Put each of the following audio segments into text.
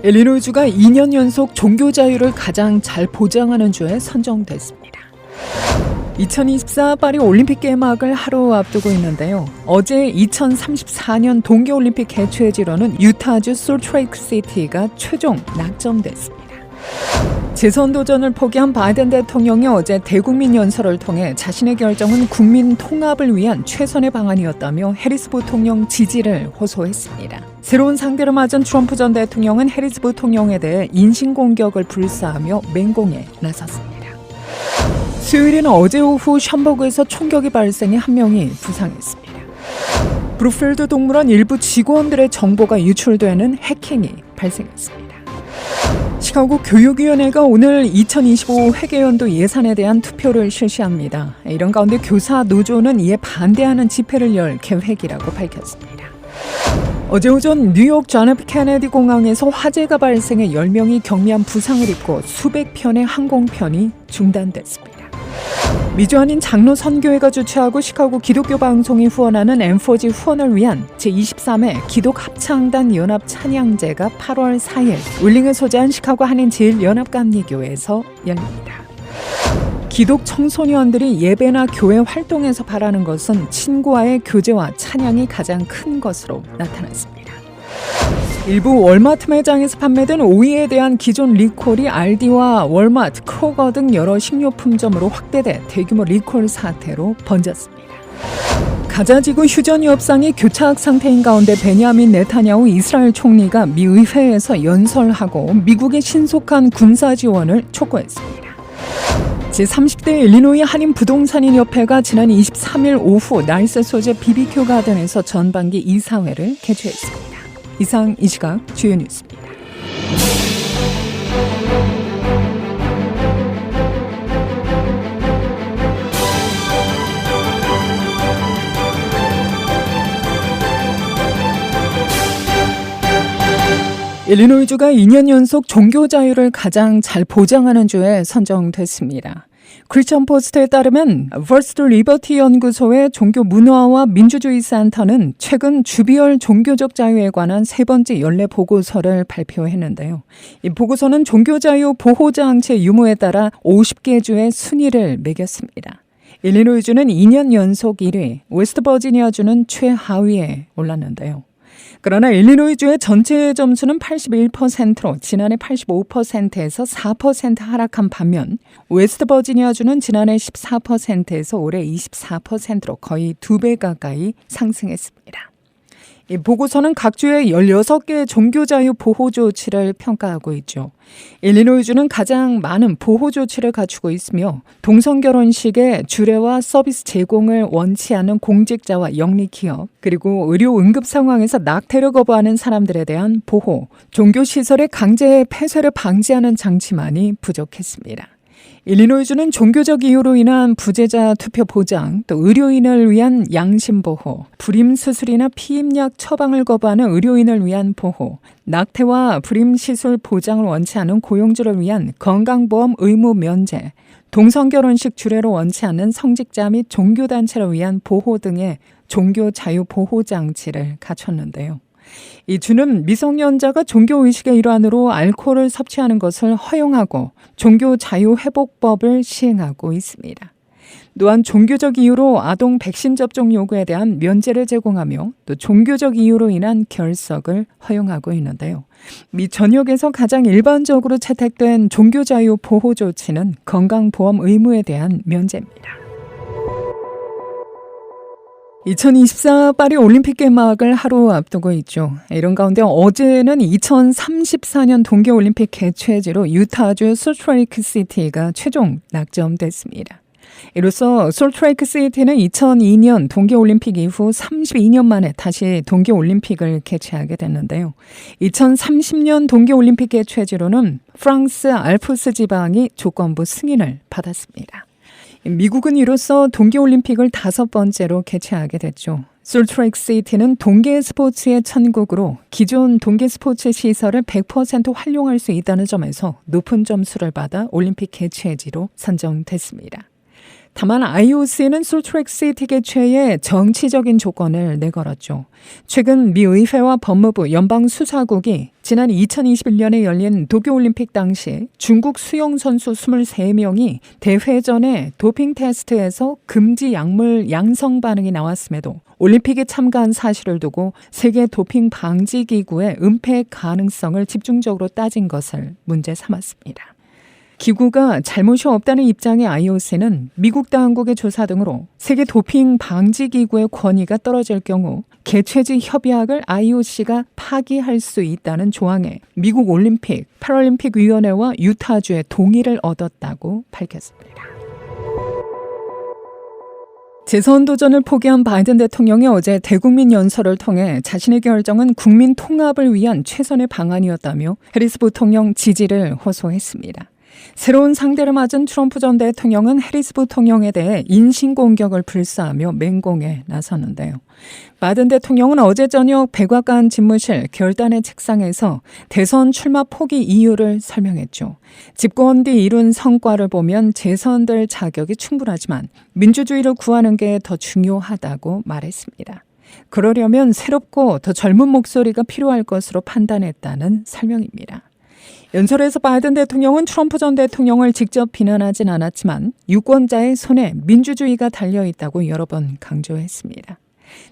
일리노이주가 2년 연속 종교 자유를 가장 잘 보장하는 주에 선정됐습니다. 2024 파리 올림픽 개막을 하루 앞두고 있는데요. 어제 2034년 동계올림픽 개최지로는 유타주 솔트레이크 시티가 최종 낙점됐습니다. 재선 도전을 포기한 바이든 대통령이 어제 대국민 연설을 통해 자신의 결정은 국민 통합을 위한 최선의 방안이었다며 해리스 부통령 지지를 호소했습니다. 새로운 상대를 맞은 트럼프 전 대통령은 해리스 부통령에 대해 인신공격을 불사하며 맹공에 나섰습니다. 수요일에는 어제 오후 샴버그에서 총격이 발생해 한 명이 부상했습니다. 브룩필드 동물원 일부 직원들의 정보가 유출되는 해킹이 발생했습니다. 시카고 교육위원회가 오늘 2025 회계연도 예산에 대한 투표를 실시합니다. 이런 가운데 교사 노조는 이에 반대하는 집회를 열 계획이라고 밝혔습니다. 어제 오전 뉴욕 존 F 케네디 공항에서 화재가 발생해 10명이 경미한 부상을 입고 수백 편의 항공편이 중단됐습니다. 미주한인 장로 선교회가 주최하고 시카고 기독교 방송이 후원하는 M4G 후원을 위한 제23회 기독 합창단 연합 찬양제가 8월 4일 울링을 소재한 시카고 한인 제일연합감리교회에서 열립니다. 기독 청소년들이 예배나 교회 활동에서 바라는 것은 친구와의 교제와 찬양이 가장 큰 것으로 나타났습니다. 일부 월마트 매장에서 판매된 오이에 대한 기존 리콜이 알디와 월마트, 크로거 등 여러 식료품점으로 확대돼 대규모 리콜 사태로 번졌습니다. 가자지구 휴전이 협상이 교착 상태인 가운데 베냐민 네타냐후 이스라엘 총리가 미 의회에서 연설하고 미국의 신속한 군사 지원을 촉구했습니다. 제30대 일리노이 한인 부동산인협회가 지난 23일 오후 날스 소재 BBQ 가든에서 전반기 이사회를 개최했습니다. 이상 이 시각 주요 뉴스입니다. 일리노이주가 2년 연속 종교 자유를 가장 잘 보장하는 주에 선정됐습니다. 크리스천 포스트에 따르면 퍼스트 리버티 연구소의 종교 문화와 민주주의 센터는 최근 주비열 종교적 자유에 관한 세 번째 연례 보고서를 발표했는데요. 이 보고서는 종교 자유 보호장치 유무에 따라 50개 주의 순위를 매겼습니다. 일리노이주는 2년 연속 1위, 웨스트버지니아주는 최하위에 올랐는데요. 그러나 일리노이주의 전체 점수는 81%로 지난해 85%에서 4% 하락한 반면 웨스트버지니아주는 지난해 14%에서 올해 24%로 거의 2배 가까이 상승했습니다. 이 보고서는 각 주의 16개의 종교자유 보호 조치를 평가하고 있죠. 일리노이주는 가장 많은 보호 조치를 갖추고 있으며 동성결혼식의 주례와 서비스 제공을 원치 않는 공직자와 영리기업, 그리고 의료 응급 상황에서 낙태를 거부하는 사람들에 대한 보호, 종교시설의 강제 폐쇄를 방지하는 장치만이 부족했습니다. 일리노이주는 종교적 이유로 인한 부재자 투표 보장, 또 의료인을 위한 양심 보호, 불임 수술이나 피임약 처방을 거부하는 의료인을 위한 보호, 낙태와 불임 시술 보장을 원치 않은 고용주를 위한 건강보험 의무 면제, 동성결혼식 주례로 원치 않는 성직자 및 종교단체를 위한 보호 등의 종교 자유 보호 장치를 갖췄는데요. 이 주는 미성년자가 종교의식의 일환으로 알코올을 섭취하는 것을 허용하고 종교자유회복법을 시행하고 있습니다. 또한 종교적 이유로 아동 백신 접종 요구에 대한 면제를 제공하며 또 종교적 이유로 인한 결석을 허용하고 있는데요. 미 전역에서 가장 일반적으로 채택된 종교자유 보호 조치는 건강보험 의무에 대한 면제입니다. 2024 파리 올림픽 개막을 하루 앞두고 있죠. 이런 가운데 어제는 2034년 동계올림픽 개최지로 유타주 솔트레이크 시티가 최종 낙점됐습니다. 이로써 솔트레이크 시티는 2002년 동계올림픽 이후 32년 만에 다시 동계올림픽을 개최하게 됐는데요. 2030년 동계올림픽 개최지로는 프랑스 알프스 지방이 조건부 승인을 받았습니다. 미국은 이로써 동계올림픽을 5번째로 개최하게 됐죠. 솔트레이크 시티는 동계 스포츠의 천국으로 기존 동계 스포츠 시설을 100% 활용할 수 있다는 점에서 높은 점수를 받아 올림픽 개최지로 선정됐습니다. 다만 IOC는 솔트레이크시티 개최에 정치적인 조건을 내걸었죠. 최근 미 의회와 법무부, 연방수사국이 지난 2021년에 열린 도쿄올림픽 당시 중국 수영 선수 23명이 대회 전에 도핑 테스트에서 금지 약물 양성 반응이 나왔음에도 올림픽에 참가한 사실을 두고 세계 도핑 방지 기구의 은폐 가능성을 집중적으로 따진 것을 문제 삼았습니다. 기구가 잘못이 없다는 입장의 IOC는 미국 당국의 조사 등으로 세계 도핑 방지 기구의 권위가 떨어질 경우 개최지 협약을 IOC가 파기할 수 있다는 조항에 미국 올림픽, 패럴림픽 위원회와 유타주의 동의를 얻었다고 밝혔습니다. 재선 도전을 포기한 바이든 대통령이 어제 대국민 연설을 통해 자신의 결정은 국민 통합을 위한 최선의 방안이었다며 해리스 부통령 지지를 호소했습니다. 새로운 상대를 맞은 트럼프 전 대통령은 해리스 부통령에 대해 인신공격을 불사하며 맹공에 나섰는데요. 바이든 대통령은 어제 저녁 백악관 집무실 결단의 책상에서 대선 출마 포기 이유를 설명했죠. 집권 뒤 이룬 성과를 보면 재선될 자격이 충분하지만 민주주의를 구하는 게 더 중요하다고 말했습니다. 그러려면 새롭고 더 젊은 목소리가 필요할 것으로 판단했다는 설명입니다. 연설에서 바이든 대통령은 트럼프 전 대통령을 직접 비난하진 않았지만 유권자의 손에 민주주의가 달려있다고 여러 번 강조했습니다.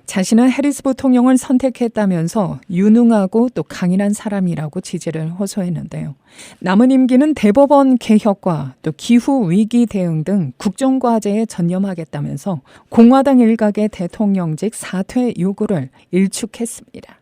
자신은 해리스 부통령을 선택했다면서 유능하고 또 강인한 사람이라고 지지를 호소했는데요. 남은 임기는 대법원 개혁과 또 기후위기 대응 등 국정과제에 전념하겠다면서 공화당 일각의 대통령직 사퇴 요구를 일축했습니다.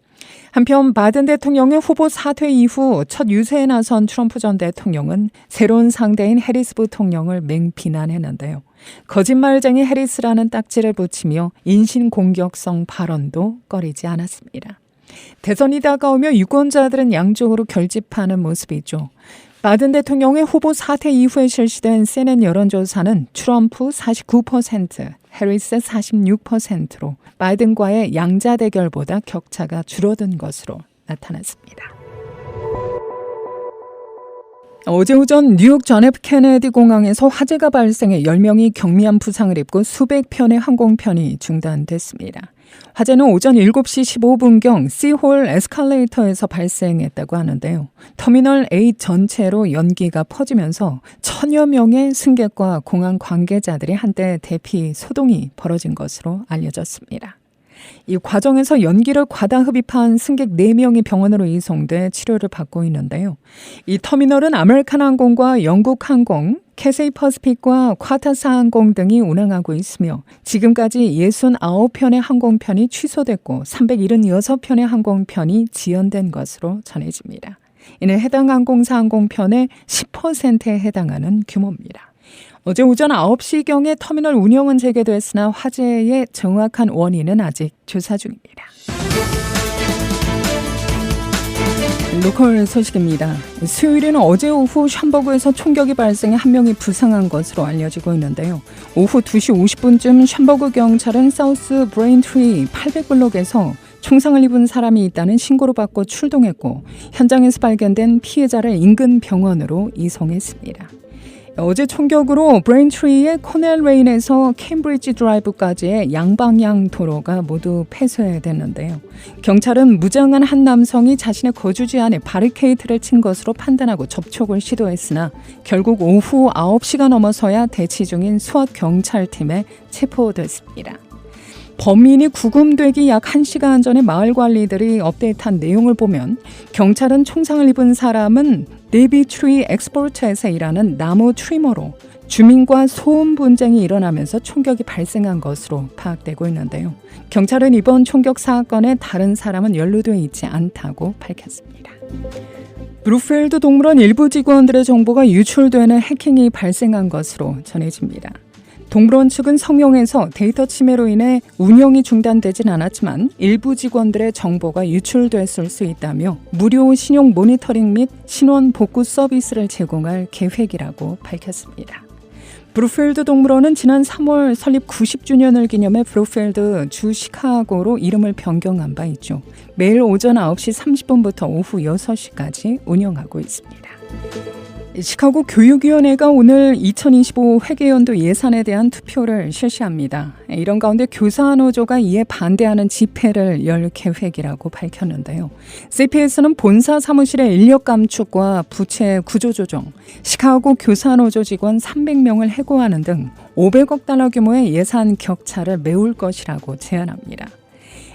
한편 바이든 대통령의 후보 사퇴 이후 첫 유세에 나선 트럼프 전 대통령은 새로운 상대인 해리스 부통령을 맹비난했는데요. 거짓말쟁이 해리스라는 딱지를 붙이며 인신공격성 발언도 꺼리지 않았습니다. 대선이 다가오며 유권자들은 양쪽으로 결집하는 모습이죠. 바이든 대통령의 후보 사퇴 이후에 실시된 CNN 여론조사는 트럼프 49%, 해리스 46%로 바이든과의 양자 대결보다 격차가 줄어든 것으로 나타났습니다. 어제 오전 뉴욕 존 F 케네디 공항에서 화재가 발생해 10명이 경미한 부상을 입고 수백 편의 항공편이 중단됐습니다. 화재는 오전 7시 15분경 C홀 에스컬레이터에서 발생했다고 하는데요. 터미널 A 전체로 연기가 퍼지면서 1000여 명의 승객과 공항 관계자들이 한때 대피 소동이 벌어진 것으로 알려졌습니다. 이 과정에서 연기를 과다 흡입한 승객 4명이 병원으로 이송돼 치료를 받고 있는데요. 이 터미널은 아메리칸 항공과 영국 항공, 캐세이 퍼시픽과 콰타스 항공 등이 운항하고 있으며 지금까지 69편의 항공편이 취소됐고 376편의 항공편이 지연된 것으로 전해집니다. 이는 해당 항공사 항공편의 10%에 해당하는 규모입니다. 어제 오전 9시경에 터미널 운영은 재개됐으나 화재의 정확한 원인은 아직 조사 중입니다. 로컬 소식입니다. 수요일에는 어제 오후 샴버그에서 총격이 발생해 한 명이 부상한 것으로 알려지고 있는데요. 오후 2시 50분쯤 샴버그 경찰은 사우스 브레인트리 800블록에서 총상을 입은 사람이 있다는 신고를 받고 출동했고 현장에서 발견된 피해자를 인근 병원으로 이송했습니다. 어제 총격으로 브레인트리의 코넬 레인에서 캠브리지 드라이브까지의 양방향 도로가 모두 폐쇄됐는데요. 경찰은 무장한 한 남성이 자신의 거주지 안에 바리케이트를 친 것으로 판단하고 접촉을 시도했으나 결국 오후 9시가 넘어서야 대치 중인 수원 경찰팀에 체포됐습니다. 범인이 구금되기 약 1시간 전에 마을 관리들이 업데이트한 내용을 보면 경찰은 총상을 입은 사람은 네비 트리 엑스포트에서 일하는 나무 트리머로 주민과 소음 분쟁이 일어나면서 총격이 발생한 것으로 파악되고 있는데요. 경찰은 이번 총격 사건에 다른 사람은 연루되어 있지 않다고 밝혔습니다. 브룩필드 동물원 일부 직원들의 정보가 유출되는 해킹이 발생한 것으로 전해집니다. 동물원 측은 성명에서 데이터 침해로 인해 운영이 중단되진 않았지만 일부 직원들의 정보가 유출됐을 수 있다며 무료 신용 모니터링 및 신원 복구 서비스를 제공할 계획이라고 밝혔습니다. 브룩필드 동물원은 지난 3월 설립 90주년을 기념해 브룩필드 주 시카고로 이름을 변경한 바 있죠. 매일 오전 9시 30분부터 오후 6시까지 운영하고 있습니다. 시카고 교육위원회가 오늘 2025 회계연도 예산에 대한 투표를 실시합니다. 이런 가운데 교사노조가 이에 반대하는 집회를 열 계획이라고 밝혔는데요. CPS는 본사 사무실의 인력 감축과 부채 구조조정, 시카고 교사노조 직원 300명을 해고하는 등 500억 달러 규모의 예산 격차를 메울 것이라고 제안합니다.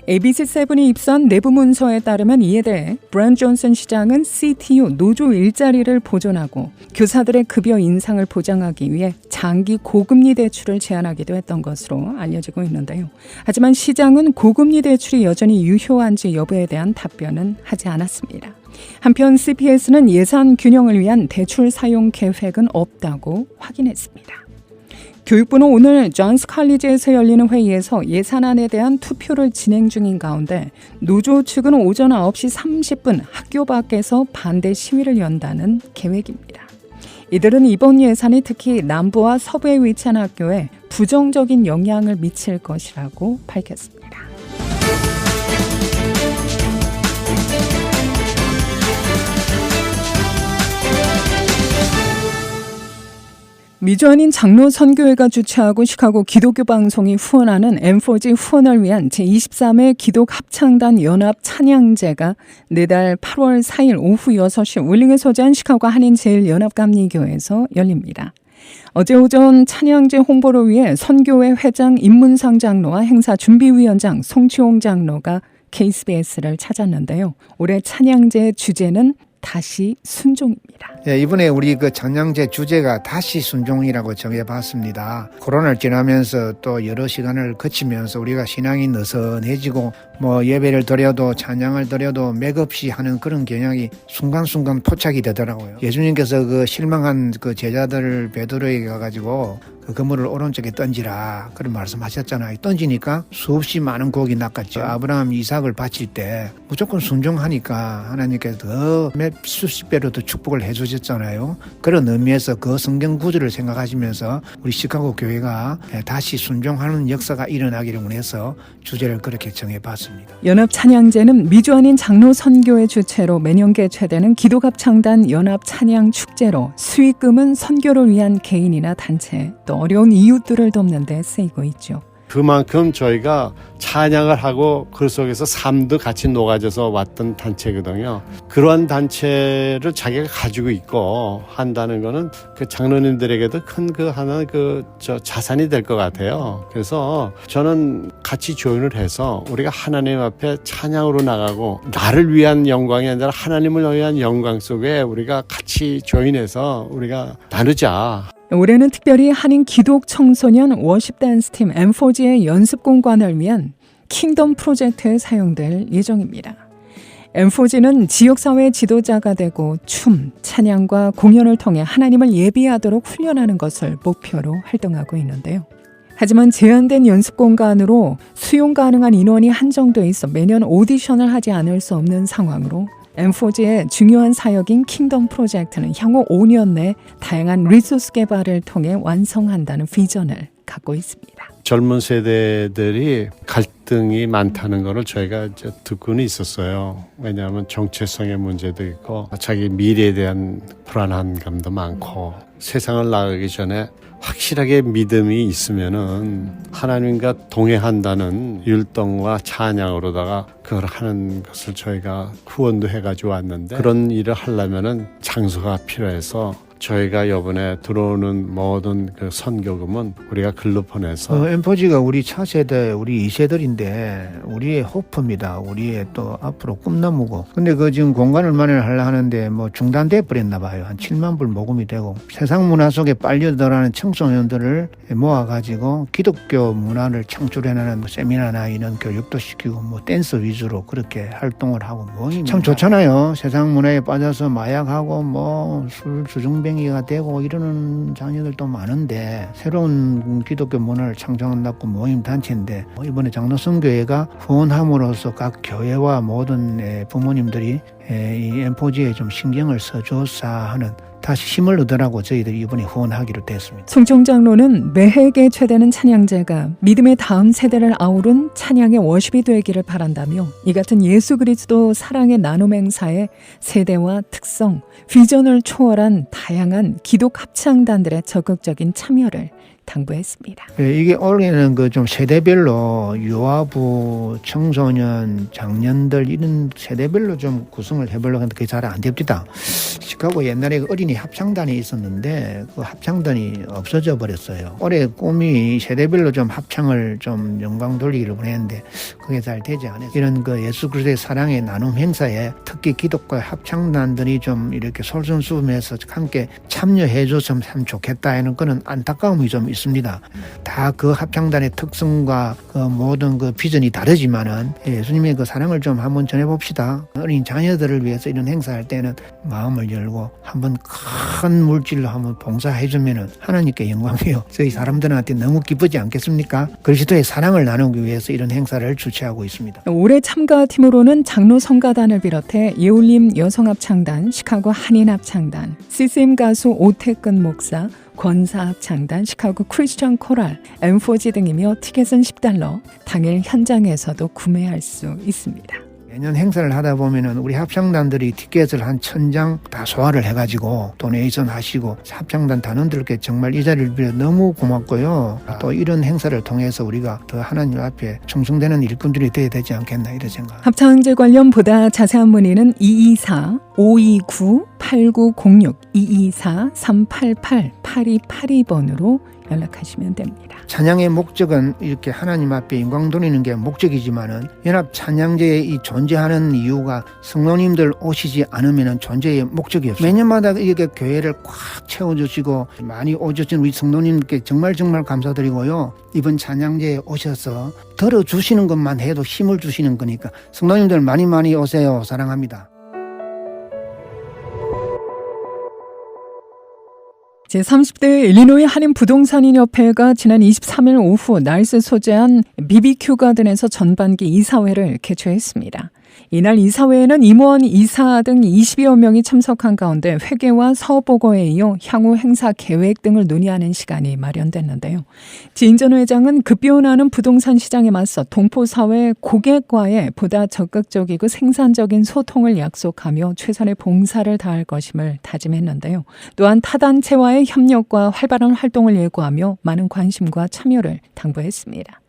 ABC7이 입수한 내부 문서에 따르면 이에 대해 브랜 존슨 시장은 CTU 노조 일자리를 보존하고 교사들의 급여 인상을 보장하기 위해 장기 고금리 대출을 제안하기도 했던 것으로 알려지고 있는데요. 하지만 시장은 고금리 대출이 여전히 유효한지 여부에 대한 답변은 하지 않았습니다. 한편 CPS는 예산 균형을 위한 대출 사용 계획은 없다고 확인했습니다. 교육부는 오늘 존스 칼리지에서 열리는 회의에서 예산안에 대한 투표를 진행 중인 가운데 노조 측은 오전 9시 30분 학교 밖에서 반대 시위를 연다는 계획입니다. 이들은 이번 예산이 특히 남부와 서부에 위치한 학교에 부정적인 영향을 미칠 것이라고 밝혔습니다. 미주안인 장로 선교회가 주최하고 시카고 기독교 방송이 후원하는 M4G 후원을 위한 제23회 기독 합창단 연합 찬양제가 내달 8월 4일 오후 6시 울링에 소재한 시카고 한인제일연합감리교회에서 열립니다. 어제 오전 찬양제 홍보를 위해 선교회 회장 임문상 장로와 행사 준비위원장 송치홍 장로가 KBS를 찾았는데요. 올해 찬양제의 주제는 다시 순종입니다. 예, 이번에 우리 그 찬양제 주제가 다시 순종이라고 정해봤습니다. 코로나를 지나면서 또 여러 시간을 거치면서 우리가 신앙이 느슨해지고 예배를 드려도 찬양을 드려도 맥없이 하는 그런 경향이 순간순간 포착이 되더라고요. 예수님께서 그 실망한 그 제자들 베드로에게 가가지고 그 그물을 오른쪽에 던지라 그런 말씀하셨잖아요. 던지니까 수없이 많은 곡이 낚았죠. 아브라함 이삭을 바칠 때 무조건 순종하니까 하나님께서 더 몇 수십 배로 더 축복을 해주셨잖아요. 그런 의미에서 그 성경 구절을 생각하시면서 우리 시카고 교회가 다시 순종하는 역사가 일어나기를 원해서 주제를 그렇게 정해봤습니다. 연합 찬양제는 미주안인 장로 선교회 주최로 매년 개최되는 기독합창단 연합 찬양 축제로 수익금은 선교를 위한 개인이나 단체 또 어려운 이웃들을 돕는 데 쓰이고 있죠. 그만큼 저희가 찬양을 하고 그 속에서 삶도 같이 녹아져서 왔던 단체거든요. 그러한 단체를 자기가 가지고 있고 한다는 거는 그 장로님들에게도 큰 그 하나 자산이 될 것 같아요. 그래서 저는 같이 조인을 해서 우리가 하나님 앞에 찬양으로 나가고 나를 위한 영광이 아니라 하나님을 위한 영광 속에 우리가 같이 조인해서 우리가 나누자. 올해는 특별히 한인 기독 청소년 워십 댄스 팀 M4G의 연습 공간을 위한 킹덤 프로젝트에 사용될 예정입니다. M4G는 지역사회 지도자가 되고 춤, 찬양과 공연을 통해 하나님을 예비하도록 훈련하는 것을 목표로 활동하고 있는데요. 하지만 제한된 연습 공간으로 수용 가능한 인원이 한정돼 있어 매년 오디션을 하지 않을 수 없는 상황으로 M4G의 중요한 사역인 킹덤 프로젝트는 향후 5년 내 다양한 리소스 개발을 통해 완성한다는 비전을 갖고 있습니다. 젊은 세대들이 갈등이 많다는 것을 저희가 이제 듣고는 있었어요. 왜냐하면 정체성의 문제도 있고 자기 미래에 대한 불안한 감도 많고 세상을 나가기 전에 확실하게 믿음이 있으면은 하나님과 동행한다는 율동과 찬양으로다가 그걸 하는 것을 저희가 후원도 해가지고 왔는데 그런 일을 하려면은 장소가 필요해서 저희가 이번에 들어오는 모든 그 선교금은 우리가 글로 보내서 M4G가 우리 차세대, 우리 2세들인데 우리의 호프입니다. 우리의 또 앞으로 꿈나무고. 근데 그 지금 공간을 마련하려 하는데 중단돼 버렸나 봐요. 한 7만 불 모금이 되고 세상 문화 속에 빨려들어가는 청소년들을 모아가지고 기독교 문화를 창출해내는 세미나나 이런 교육도 시키고 댄스 위주로 그렇게 활동을 하고 참 좋잖아요. 세상 문화에 빠져서 마약하고 술 주중뱅이가 되고 이러는 자녀들도 많은데 새로운 기독교 문화를 창조한다고 모임 단체인데 이번에 장로선교회가 후원함으로써 각 교회와 모든 부모님들이 이 M4G에 좀 신경을 써줘서 하는 다시 힘을 얻으라고 저희들이 이번에 후원하기로 됐습니다. 송청 장로는 매해 개최되는 찬양제가 믿음의 다음 세대를 아우른 찬양의 워십이 되기를 바란다며 이 같은 예수 그리스도 사랑의 나눔 행사에 세대와 특성, 비전을 초월한 다양한 기독 합창단들의 적극적인 참여를 당부했습니다. 이게 올해는 그 좀 세대별로 유아부, 청소년, 장년들 이런 세대별로 좀 구성을 해보려고 하는데 그게 잘 안 됩니다. 시카고 옛날에 어린이 합창단이 있었는데 그 합창단이 없어져 버렸어요. 올해 꿈이 세대별로 좀 합창을 좀 영광 돌리기를 원했는데 그게 잘 되지 않았어요. 이런 그 예수 그리스도의 사랑의 나눔 행사에 특히 기독교 합창단들이 좀 이렇게 솔선수범해서 함께 참여해 줬으면 참 좋겠다 하는 그런 안타까움이 좀 있습니다. 다 그 합창단의 특성과 그 모든 그 비전이 다르지만은 예수님의 그 사랑을 좀 한번 전해봅시다. 어린 자녀들을 위해서 이런 행사할 때는 마음을 열고 한번 큰 물질로 한번 봉사해주면은 하나님께 영광이요. 저희 사람들한테 너무 기쁘지 않겠습니까? 그리스도의 사랑을 나누기 위해서 이런 행사를 주최하고 있습니다. 올해 참가팀으로는 장로 성가단을 비롯해 예울림 여성합창단, 시카고 한인합창단, CCM 가수 오태근 목사, 권사합창단, 시카고 크리스천 코랄, M4G 등이며 티켓은 $10, 당일 현장에서도 구매할 수 있습니다. 매년 행사를 하다 보면은 우리 합창단들이 티켓을 한 1000장 다 소화를 해가지고 도네이션 하시고 합창단 단원들께 정말 이 자리를 빌어 너무 고맙고요. 또 이런 행사를 통해서 우리가 더 하나님 앞에 충성되는 일꾼들이 되어야 되지 않겠나 이런 생각. 합창제 관련 보다 자세한 문의는 224-529-8906, 224-388-8282번으로 연락하시면 됩니다. 찬양의 목적은 이렇게 하나님 앞에 영광 돌리는 게 목적이지만은 연합 찬양제의 이 존재하는 이유가 성도님들 오시지 않으면은 존재의 목적이 없어요. 매년마다 이렇게 교회를 꽉 채워주시고 많이 오주신 우리 성도님께 정말 감사드리고요. 이번 찬양제에 오셔서 들어주시는 것만 해도 힘을 주시는 거니까 성도님들 많이 오세요. 사랑합니다. 제30대 일리노이 한인부동산인협회가 지난 23일 오후 날스 소재한 BBQ 가든에서 전반기 이사회를 개최했습니다. 이날 이사회에는 임원, 이사 등 20여 명이 참석한 가운데 회계와 사업보고에 이어 향후 행사 계획 등을 논의하는 시간이 마련됐는데요. 지인전 회장은 급변하는 부동산 시장에 맞서 동포사회 고객과의 보다 적극적이고 생산적인 소통을 약속하며 최선의 봉사를 다할 것임을 다짐했는데요. 또한 타단체와의 협력과 활발한 활동을 예고하며 많은 관심과 참여를 당부했습니다.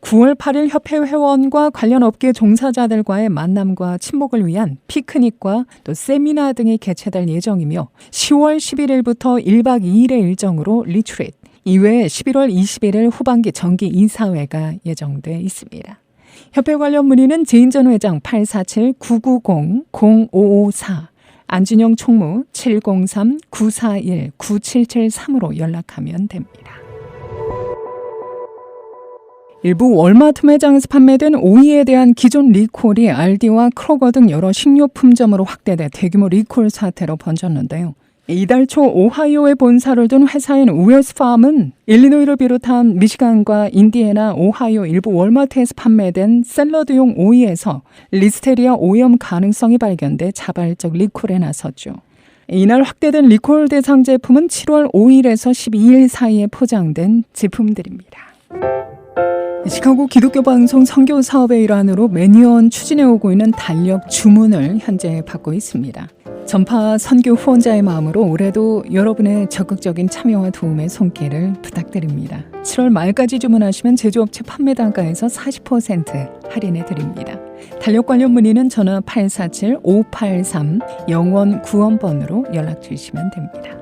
9월 8일 협회 회원과 관련 업계 종사자들과의 만남과 친목을 위한 피크닉과 또 세미나 등이 개최될 예정이며 10월 11일부터 1박 2일의 일정으로 리트릿, 이외에 11월 21일 후반기 정기 이사회가 예정돼 있습니다. 협회 관련 문의는 제인전 회장 847-990-0554, 안진영 총무 703-941-9773으로 연락하면 됩니다. 일부 월마트 매장에서 판매된 오이에 대한 기존 리콜이 알디와 크로거 등 여러 식료품점으로 확대돼 대규모 리콜 사태로 번졌는데요. 이달 초 오하이오에 본사를 둔 회사인 우에스팜은 일리노이를 비롯한 미시간과 인디애나, 오하이오 일부 월마트에서 판매된 샐러드용 오이에서 리스테리아 오염 가능성이 발견돼 자발적 리콜에 나섰죠. 이날 확대된 리콜 대상 제품은 7월 5일에서 12일 사이에 포장된 제품들입니다. 시카고 기독교 방송 선교 사업의 일환으로 매년 추진해오고 있는 달력 주문을 현재 받고 있습니다. 전파 선교 후원자의 마음으로 올해도 여러분의 적극적인 참여와 도움의 손길을 부탁드립니다. 7월 말까지 주문하시면 제조업체 판매 단가에서 40% 할인해 드립니다. 달력 관련 문의는 전화 847-583-0191번으로 연락 주시면 됩니다.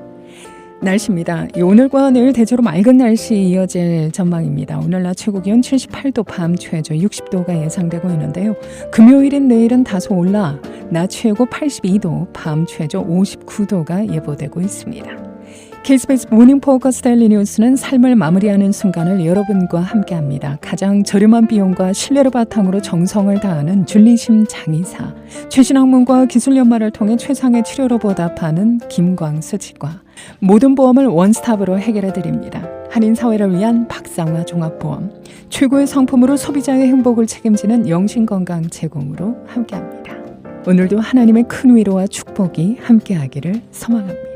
날씨입니다. 오늘과 내일 대체로 맑은 날씨 이어질 전망입니다. 오늘 낮 최고 기온 78도, 밤 최저 60도가 예상되고 있는데요. 금요일인 내일은 다소 올라 낮 최고 82도, 밤 최저 59도가 예보되고 있습니다. KBS 모닝 포커스 데일리 뉴스는 삶을 마무리하는 순간을 여러분과 함께합니다. 가장 저렴한 비용과 신뢰를 바탕으로 정성을 다하는 줄리심 장의사, 최신 학문과 기술 연마를 통해 최상의 치료로 보답하는 김광수 치과, 모든 보험을 원스톱으로 해결해드립니다. 한인사회를 위한 박상화 종합보험, 최고의 상품으로 소비자의 행복을 책임지는 영신건강 제공으로 함께합니다. 오늘도 하나님의 큰 위로와 축복이 함께하기를 소망합니다.